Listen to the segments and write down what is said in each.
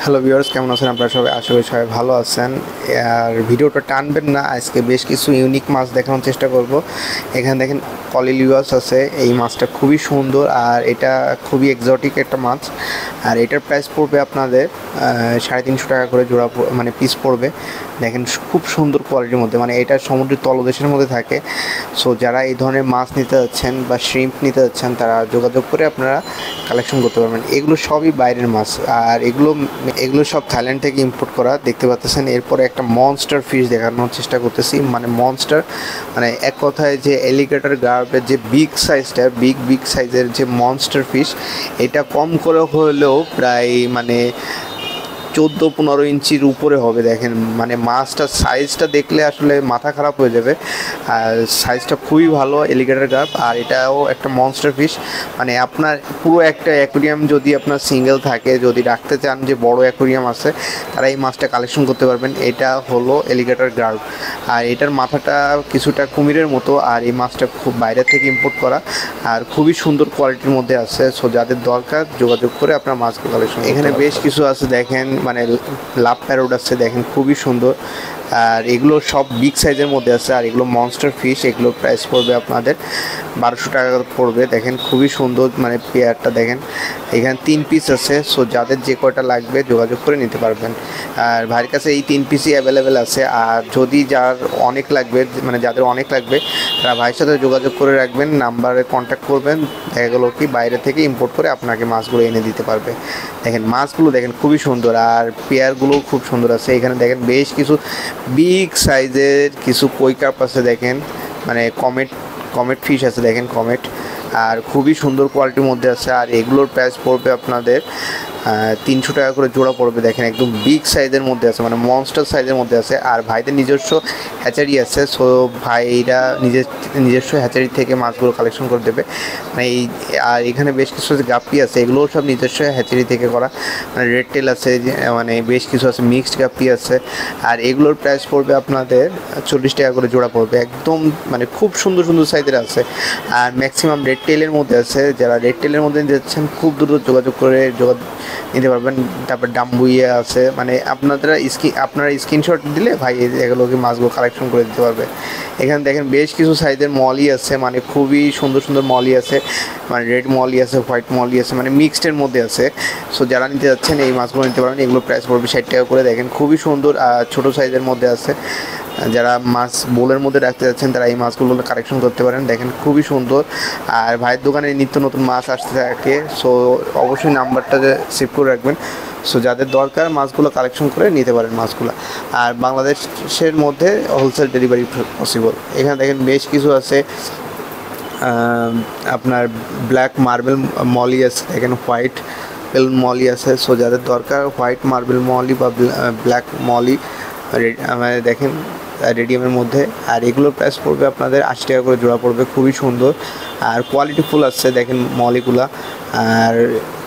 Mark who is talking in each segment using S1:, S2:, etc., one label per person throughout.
S1: Hello viewers, কেমন আছেন আপনারা সবাই? আশা করি সবাই ভালো আছেন। আর ভিডিওটা টানবেন না, আজকে বেশ কিছু ইউনিক মাছ দেখানোর চেষ্টা করব। এখানে দেখেন কলিলিওয়াস আছে, এই মাছটা খুবই সুন্দর আর এটা খুবই এক্সোটিক একটা মাছ। আর এটার প্রাইস পড়বে আপনাদের 350 টাকা করে জোড়া, মানে পিস পড়বে। দেখেন খুব সুন্দর কোয়ালিটির মধ্যে, মানে এটা সমুদ্রের তলদেশের মধ্যে থাকে। সো যারা এই ধরনের মাছ নিতে যাচ্ছেন বা শ্রিম্প নিতে যাচ্ছেন তারা যোগাযোগ করে আপনারা কালেকশন করতে পারবেন। এগুলো সবই বাইরের মাছ, আর এগুলো সব থাইল্যান্ড থেকে ইম্পোর্ট করা। দেখতে পাচ্ছেন এরপরে একটা মনস্টার ফিশ দেখানোর চেষ্টা করতেছি, মানে মনস্টার মানে এক কথায় যে এলিগেটর গার্বের যে বিগ সাইজের যে মনস্টার ফিশ, এটা কম করে হলেও প্রায় মানে 14-15 ইঞ্চির উপরে হবে। দেখেন মানে মাছটার সাইজটা দেখলে আসলে মাথা খারাপ হয়ে যাবে। আর সাইজটা খুবই ভালো এলিগেটর গার্প, আর এটাও একটা মনস্টার ফিশ। মানে আপনার পুরো একটা অ্যাকোরিয়াম যদি আপনার সিঙ্গেল থাকে, যদি রাখতে চান যে বড় অ্যাকোরিয়াম আছে, তারা এই মাছটা কালেকশন করতে পারবেন। এটা হলো এলিগেটর গার্প, আর এটার মাথাটা কিছুটা কুমিরের মতো। আর এই মাছটা খুব বাইরে থেকে ইম্পোর্ট করা আর খুবই সুন্দর কোয়ালিটির মধ্যে আছে। সো যাদের দরকার যোগাযোগ করে আপনার মাছগুলো কালেকশন। এখানে বেশ কিছু আছে, দেখেন মানে লাভ প্যারোট আছে, দেখেন খুবই সুন্দর। আর এগুলো সব বিগ সাইজের মধ্যে আছে, আর এগুলো মনস্টার ফিশ। এগুলোর প্রাইস পড়বে আপনাদের 1200 টাকা পড়বে। দেখেন খুবই সুন্দর, মানে পেয়ারটা দেখেন এখানে 3 পিস আছে। সো যাদের যে কয়টা লাগবে যোগাযোগ করে নিতে পারবেন। আর ভাইয়ের কাছে এই 3 পিসই অ্যাভেলেবেল আছে। আর যদি যার অনেক লাগবে, মানে যাদের অনেক লাগবে, তারা ভাইয়ের সাথে যোগাযোগ করে রাখবেন, নাম্বারে কন্ট্যাক্ট করবেন। দেখা গেলো কি বাইরে থেকে ইম্পোর্ট করে আপনাকে মাছগুলো এনে দিতে পারবে। দেখেন মাছগুলো দেখেন খুবই সুন্দর, আর পেয়ারগুলোও খুব সুন্দর আছে। এখানে দেখেন বেশ কিছু বিগ সাইজের কিছু কই কাপ আছে, দেখেন মানে কমেট ফিশ আছে, দেখেন কমেট, আর খুবই সুন্দর কোয়ালিটির মধ্যে আছে। আর এগুলোর প্রাইস পড়বে আপনাদের 300 টাকা করে জোড়া পড়বে। দেখেন একদম বিগ সাইজের মধ্যে আছে, মানে মনস্টার সাইজের মধ্যে আছে। আর ভাইদের নিজস্ব হ্যাচারি আছে, সো ভাইরা নিজস্ব হ্যাচারি থেকে মাছগুলো কালেকশন করে দেবে। মানে আর এখানে বেশ কিছু গাপ্পি আছে, এগুলোও সব নিজস্ব হ্যাচারি থেকে করা। মানে রেড টেল আছে, মানে বেশ কিছু আছে, মিক্সড গাপ্পি আছে। আর এগুলোর প্রাইস পড়বে আপনাদের 40 টাকা করে জোড়া পড়বে। একদম মানে খুব সুন্দর সুন্দর সাইজের আছে, আর ম্যাক্সিমাম রেড টেলের মধ্যে আছে। যারা রেড টেলের মধ্যে যাচ্ছেন খুব দ্রুত যোগাযোগ করে নিতে পারবেন। তারপর ডাম্বুইয়া আছে, মানে আপনারা স্ক্রিনশট দিলে ভাই এগুলোকে মাছগুলো কালেকশন করে দিতে পারবে। এখানে দেখেন বেশ কিছু সাইজের মলি আছে, মানে খুবই সুন্দর সুন্দর মলি আছে, মানে রেড মলি আছে, হোয়াইট মলি আছে, মানে মিক্সডের মধ্যে আছে। সো যারা নিতে যাচ্ছেন এই মাছগুলো নিতে পারবেন। এগুলো প্রাইস পড়বে 60 টাকা করে। দেখেন খুবই সুন্দর, আর ছোটো সাইজের মধ্যে আছে। যারা মাছ বোলের মধ্যে রাখতে যাচ্ছেন তারা এই মাছগুলো কালেকশন করতে পারেন। দেখেন খুবই সুন্দর, আর ভাইয়ের দোকানে নিত্য নতুন মাছ আসতে থাকে। সো অবশ্যই নাম্বারটা সেভ করে রাখবেন। সো যাদের দরকার মাছগুলো কালেকশন করে নিতে পারেন মাছগুলো। আর বাংলাদেশের মধ্যে হোলসেল ডেলিভারি পসিবল। এখানে দেখেন বেশ কিছু আছে, আপনার ব্ল্যাক মার্বেল মলি আছে, এখানে হোয়াইট মলি আছে। সো যাদের দরকার হোয়াইট মার্বেল মলি বা ব্ল্যাক মলি আমাদের দেখেন রেডিয়ামের মধ্যে। আর এগুলোর প্রাইস পড়বে আপনাদের 80 টাকা করে জোড়া পড়বে। খুবই সুন্দর আর কোয়ালিটি ফুল আসছে, দেখেন মলিগুলা, আর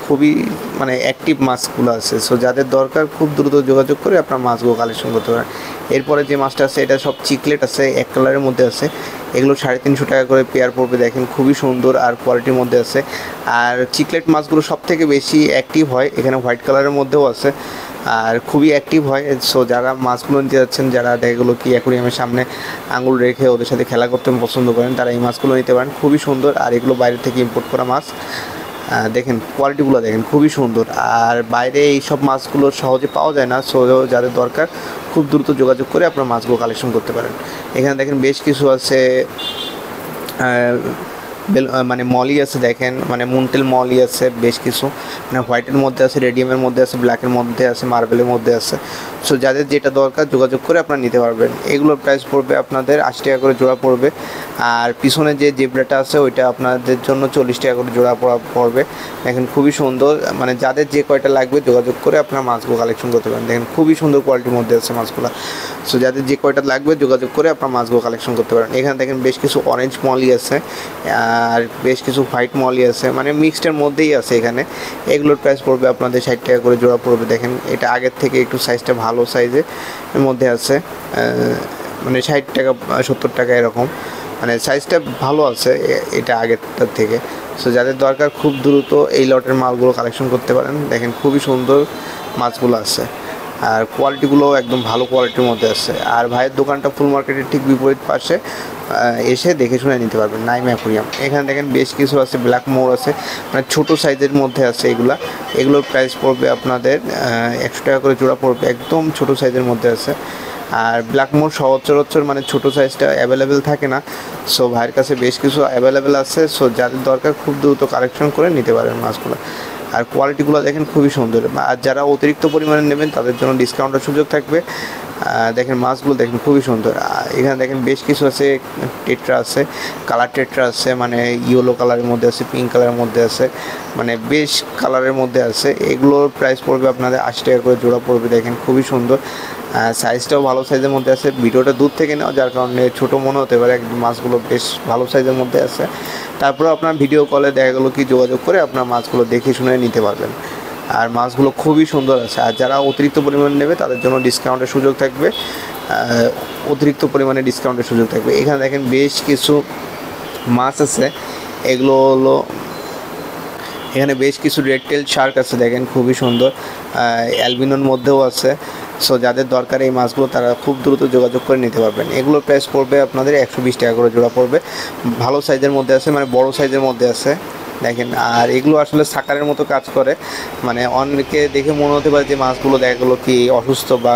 S1: খুবই মানে অ্যাক্টিভ মাছগুলো আছে। সো যাদের দরকার খুব দ্রুত যোগাযোগ করে আপনার মাছগুলো কালেকশন করতে পারেন। এরপরে যে মাছটা আছে এটা সব চিকলেট আছে, এক কালারের মধ্যে আছে। এগুলো 350 টাকা করে পেয়ার পড়বে। দেখেন খুবই সুন্দর আর কোয়ালিটির মধ্যে আছে। আর চিকলেট মাছগুলো সব থেকে বেশি অ্যাক্টিভ হয়, এখানে হোয়াইট কালারের মধ্যেও আছে আর খুবই অ্যাক্টিভ হয়। সো যারা মাছগুলো নিতে যাচ্ছেন, যারা এগুলো কি অ্যাকোরিয়ামের সামনে আঙুল রেখে ওদের সাথে খেলা করতে পছন্দ করেন, তারা এই মাছগুলো নিতে পারেন। খুবই সুন্দর, আর এগুলো বাইরে থেকে ইম্পোর্ট করা মাছ। দেখেন কোয়ালিটিগুলো দেখেন খুবই সুন্দর, আর বাইরে এই সব মাছগুলো সহজে পাওয়া যায় না। সো যাদের দরকার খুব দ্রুত যোগাযোগ করে আপনার মাছগুলো কালেকশন করতে পারেন। এখানে দেখেন বেশ কিছু আছে, মানে মলি আছে, দেখেন মানে মুনটেল মলি আছে বেশ কিছু, মানে হোয়াইটের মধ্যে আছে, রেডিয়ামের মধ্যে আছে, ব্ল্যাকের মধ্যে আছে, মার্বেলের মধ্যে আছে। সো যাদের যেটা দরকার যোগাযোগ করে আপনারা নিতে পারবেন। এগুলোর প্রাইস পড়বে আপনাদের 80 টাকা করে জোড়া পড়বে। আর পিছনে যে জেব্রাটা আছে ওইটা আপনাদের জন্য 40 টাকা করে জোড়া পড়বে। দেখেন খুবই সুন্দর, মানে যাদের যে কয়টা লাগবে যোগাযোগ করে আপনারা মাছগুলো কালেকশন করতে পারেন। দেখেন খুবই সুন্দর কোয়ালিটির মধ্যে আছে মাছগুলো। সো যাদের যে কয়টা লাগবে যোগাযোগ করে আপনার মাছগুলো কালেকশন করতে পারেন। এখানে দেখেন বেশ কিছু অরেঞ্জ মলি আছে, আর বেশ কিছু হোয়াইট মলি আছে, মানে মিক্সডের মধ্যেই আছে এখানে। এগুলোর প্রাইস পড়বে আপনাদের 60 টাকা করে জোড়া পড়বে। দেখেন এটা আগের থেকে একটু সাইজটা ভালো সাইজের মধ্যে আছে, মানে 60 টাকা 70 টাকা এরকম, মানে সাইজটা ভালো আছে এটা আগেরটার থেকে। সো যাদের দরকার খুব দ্রুত এই লটের মালগুলো কালেকশন করতে পারেন। দেখেন খুবই সুন্দর, মাছগুলো আছে, আর কোয়ালিটিগুলোও একদম ভালো কোয়ালিটির মধ্যে আছে। আর ভাইয়ের দোকানটা ফুল মার্কেটের ঠিক বিপরীত পাশে, এসে দেখে শুনে নিতে পারবেন। নাইম অ্যাকুরিয়াম, এখানে দেখেন বেশ কিছু আছে, ব্ল্যাক মোর আছে, মানে ছোটো সাইজের মধ্যে আছে এগুলোর প্রাইস পড়বে আপনাদের 100 টাকা করে জোড়া পড়বে, একদম ছোটো সাইজের মধ্যে আছে। আর ব্ল্যাক মোর সচরাচর মানে ছোটো সাইজটা অ্যাভেলেবেল থাকে না, সো ভাইয়ের কাছে বেশ কিছু অ্যাভেলেবেল আছে, সো যাদের দরকার খুব দ্রুত কালেকশন করে নিতে পারেন মাছগুলো। আর কোয়ালিটিগুলো দেখেন খুবই সুন্দর, আর যারা অতিরিক্ত পরিমাণে নেবেন তাদের জন্য ডিসকাউন্টের সুযোগ থাকবে। দেখেন মাছগুলো দেখেন খুবই সুন্দর। এখানে দেখেন বেশ কিছু আছে, টেট্রা আছে, কালার টেট্রা আছে, মানে ইয়েলো কালারের মধ্যে আছে, পিঙ্ক কালারের মধ্যে আছে, মানে বেশ কালারের মধ্যে আছে। এগুলোর প্রাইস পড়বে আপনাদের 80 টাকা করে জোড়া পড়বে। দেখেন খুবই সুন্দর, সাইজটাও ভালো সাইজের মধ্যে আছে। ভিডিওটা দূর থেকে নেওয়া, যার কারণে ছোটো মনে হতে পারে, মাছগুলো বেশ ভালো সাইজের মধ্যে আছে। তারপরে আপনার ভিডিও কলে দেখা গেলো কি যোগাযোগ করে আপনার মাছগুলো দেখে শুনে নিতে পারবেন। আর মাছগুলো খুবই সুন্দর আছে। আর যারা অতিরিক্ত পরিমাণে নেবে তাদের জন্য ডিসকাউন্টের সুযোগ থাকবে, অতিরিক্ত পরিমাণে ডিসকাউন্টের সুযোগ থাকবে। এখানে দেখেন বেশ কিছু মাছ আছে, এগুলো হলো এখানে বেশ কিছু রেড টেল শার্ক আছে, দেখেন খুবই সুন্দর, অ্যালবিনোর মধ্যেও আছে। সো যাদের দরকার এই মাছগুলো তারা খুব দ্রুত যোগাযোগ করে নিতে পারবেন। এগুলোর প্রাইস পড়বে আপনাদের 120 টাকা করে জোড়া পড়বে, ভালো সাইজের মধ্যে আছে, মানে বড় সাইজের মধ্যে আছে দেখেন। আর এগুলো আসলে সাকারের মতো কাজ করে, মানে অনেকে দেখে মনে হতে পারে যে মাছগুলো দেখা গেলো কি অসুস্থ বা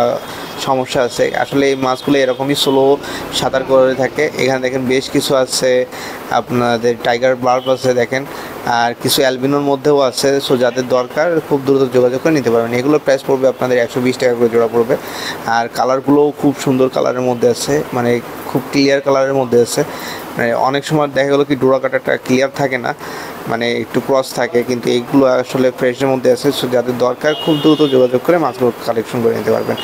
S1: সমস্যা আছে, আসলে এই মাছগুলো এরকমই স্লো সাঁতার করে থাকে। এখানে দেখেন বেশ কিছু আছে আপনাদের টাইগার বার্ব আছে দেখেন, আর কিছু অ্যালবিনোর মধ্যেও আছে। সো যাদের দরকার খুব দ্রুত যোগাযোগ করে নিতে পারবেন। এগুলোর প্রাইস পড়বে আপনাদের 120 টাকা করে জোড়া পড়বে। আর কালারগুলোও খুব সুন্দর কালারের মধ্যে আছে, মানে খুব ক্লিয়ার কালারের মধ্যে আছে। মানে অনেক সময় দেখা গেলো কি ডোরা কাটাটা ক্লিয়ার থাকে না, মানে একটু ক্রস থাকে, কিন্তু এইগুলো আসলে ফ্রেশের মধ্যে আছে। সো যাদের দরকার খুব দ্রুত যোগাযোগ করে মাছগুলো কালেকশন করে নিতে পারবেন।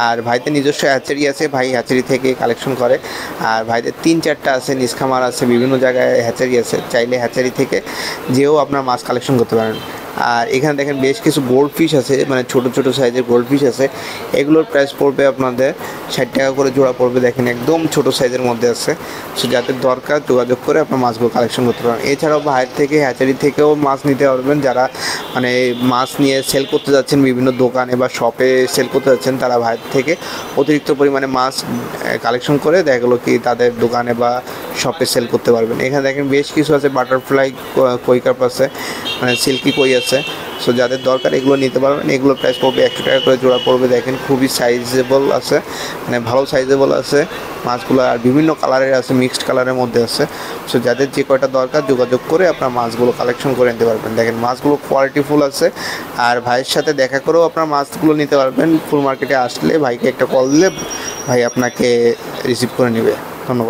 S1: আর ভাইদের নিজস্ব হ্যাচারি আছে, ভাই হ্যাচারি থেকে কালেকশন করে। আর ভাইদের 3-4টা আছে, নিষ্খামার আছে, বিভিন্ন জায়গায় হ্যাচারি আছে, চাইলে হ্যাচারি থেকে যেও আপনার মাছ কালেকশন করতে পারেন। আর এখানে দেখেন বেশ কিছু গোল্ড ফিশ আছে, মানে ছোটো ছোটো সাইজের গোল্ড ফিশ আছে। এগুলোর প্রাইস পড়বে আপনাদের 60 টাকা করে জোড়া পড়বে। দেখেন একদম ছোটো সাইজের মধ্যে আছে। সো যাদের দরকার যোগাযোগ করে আপনার মাছগুলো কালেকশন করতে পারেন। এছাড়াও ভাইয়ের থেকে হ্যাচারি থেকেও মাছ নিতে পারবেন, যারা মানে মাছ নিয়ে সেল করতে যাচ্ছেন বিভিন্ন দোকানে বা শপে সেল করতে যাচ্ছেন, তারা ভাইয়ের থেকে অতিরিক্ত পরিমাণে মাছ কালেকশন করে দেখা গেলো কি তাদের দোকানে বা শপে সেল করতে পারবেন। এখানে দেখেন বেশ কিছু আছে, বাটারফ্লাই কই কাপ আছে, মানে সিল্কি কই আছে। সো যাদের দরকার এগুলো নিতে পারবেন। এগুলোর প্রাইস পড়বে 100 টাকা করে জোড়া পড়বে। দেখেন খুবই সাইজেবল আছে, মানে ভালো সাইজেবল আছে মাছগুলো, আর বিভিন্ন কালারের আছে, মিক্সড কালারের মধ্যে আছে। সো যাদের যে কয়টা দরকার যোগাযোগ করে আপনার মাছগুলো কালেকশন করে নিতে পারবেন। দেখেন মাছগুলো কোয়ালিটিফুল আছে, আর ভাইয়ের সাথে দেখা করেও আপনার মাছগুলো নিতে পারবেন। ফুল মার্কেটে আসলে ভাইকে একটা কল দিলে ভাই আপনাকে রিসিভ করে নেবে। ধন্যবাদ।